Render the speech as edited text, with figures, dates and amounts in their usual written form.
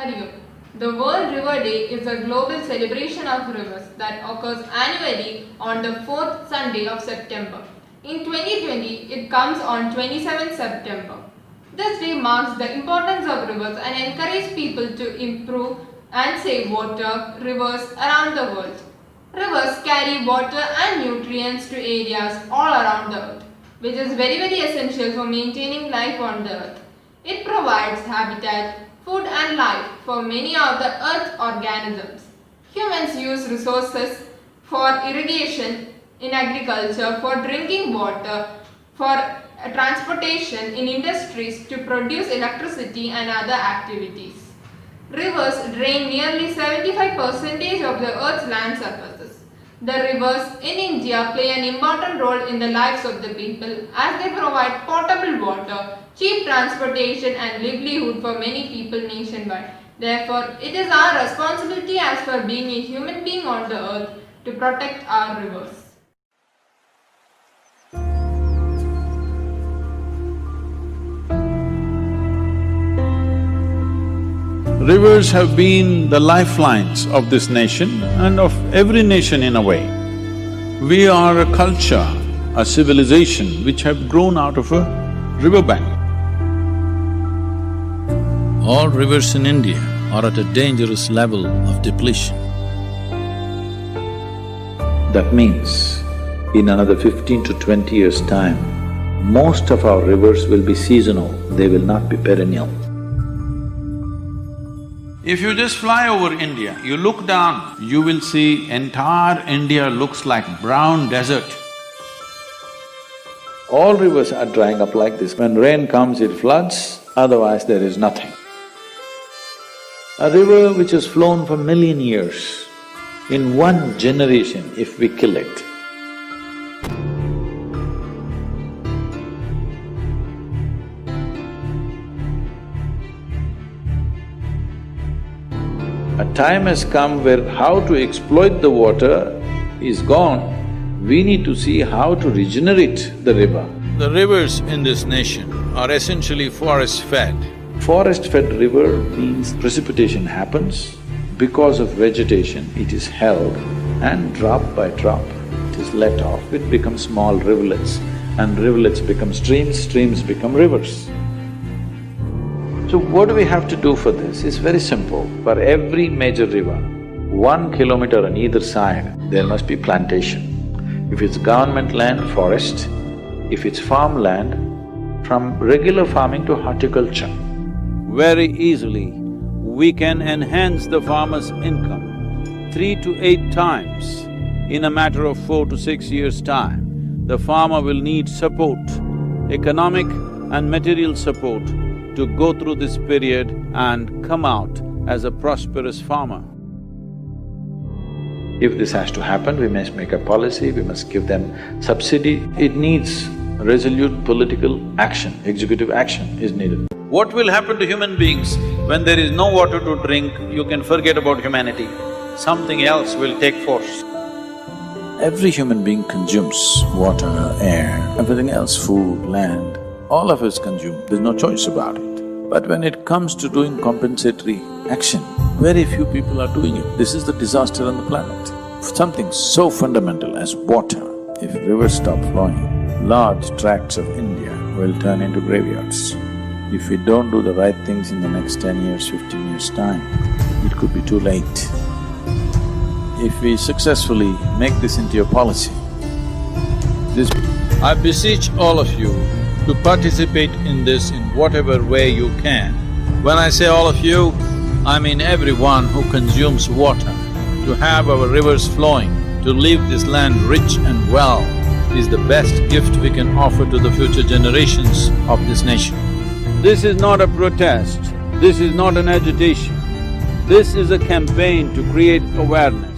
Hariom. The World River Day is a global celebration of rivers that occurs annually on the fourth Sunday of September. In 2020, it comes on 27th September. This day marks the importance of rivers and encourages people to improve and save water, rivers around the world. Rivers carry water and nutrients to areas all around the earth, which is very essential for maintaining life on the earth. It provides habitat, food and life for many of the earth's organisms. Humans use resources for irrigation, in agriculture, for drinking water, for transportation, in industries to produce electricity and other activities. Rivers drain nearly 75% of the earth's land surfaces. The rivers in India play an important role in the lives of the people as they provide potable water, cheap transportation and livelihood for many people nationwide. Therefore, it is our responsibility as for being a human being on the earth to protect our rivers. Rivers have been the lifelines of this nation and of every nation in a way. We are a culture, a civilization which have grown out of a riverbank. All rivers in India are at a dangerous level of depletion. That means, in another 15 to 20 years' time, most of our rivers will be seasonal, they will not be perennial. If you just fly over India, you look down, you will see entire India looks like brown desert. All rivers are drying up like this. When rain comes, it floods, otherwise there is nothing. A river which has flown for 1,000,000 years, in one generation, if we kill it, a time has come where how to exploit the water is gone. We need to see how to regenerate the river. The rivers in this nation are essentially forest-fed. Forest-fed river means precipitation happens. Because of vegetation, it is held and drop by drop, it is let off. It becomes small rivulets and rivulets become streams, streams become rivers. So what do we have to do for this? It's very simple. For every major river, 1 kilometer on either side, there must be plantation. If it's government land, forest. If it's farmland, from regular farming to horticulture. Very easily, we can enhance the farmer's income 3 to 8 times in a matter of 4 to 6 years' time. The farmer will need support, economic and material support, to go through this period and come out as a prosperous farmer. If this has to happen, we must make a policy, we must give them subsidy. It needs resolute political action, executive action is needed. What will happen to human beings when there is no water to drink? You can forget about humanity. Something else will take force. Every human being consumes water, air, everything else, food, land, all of us consume, there's no choice about it. But when it comes to doing compensatory action, very few people are doing it. This is the disaster on the planet. Something so fundamental as water, if rivers stop flowing, large tracts of India will turn into graveyards. If we don't do the right things in the next 10 years, 15 years' time, it could be too late. If we successfully make this into a policy, I beseech all of you to participate in this in whatever way you can. When I say all of you, I mean everyone who consumes water. To have our rivers flowing, to leave this land rich and well is the best gift we can offer to the future generations of this nation. This is not a protest, this is not an agitation. This is a campaign to create awareness.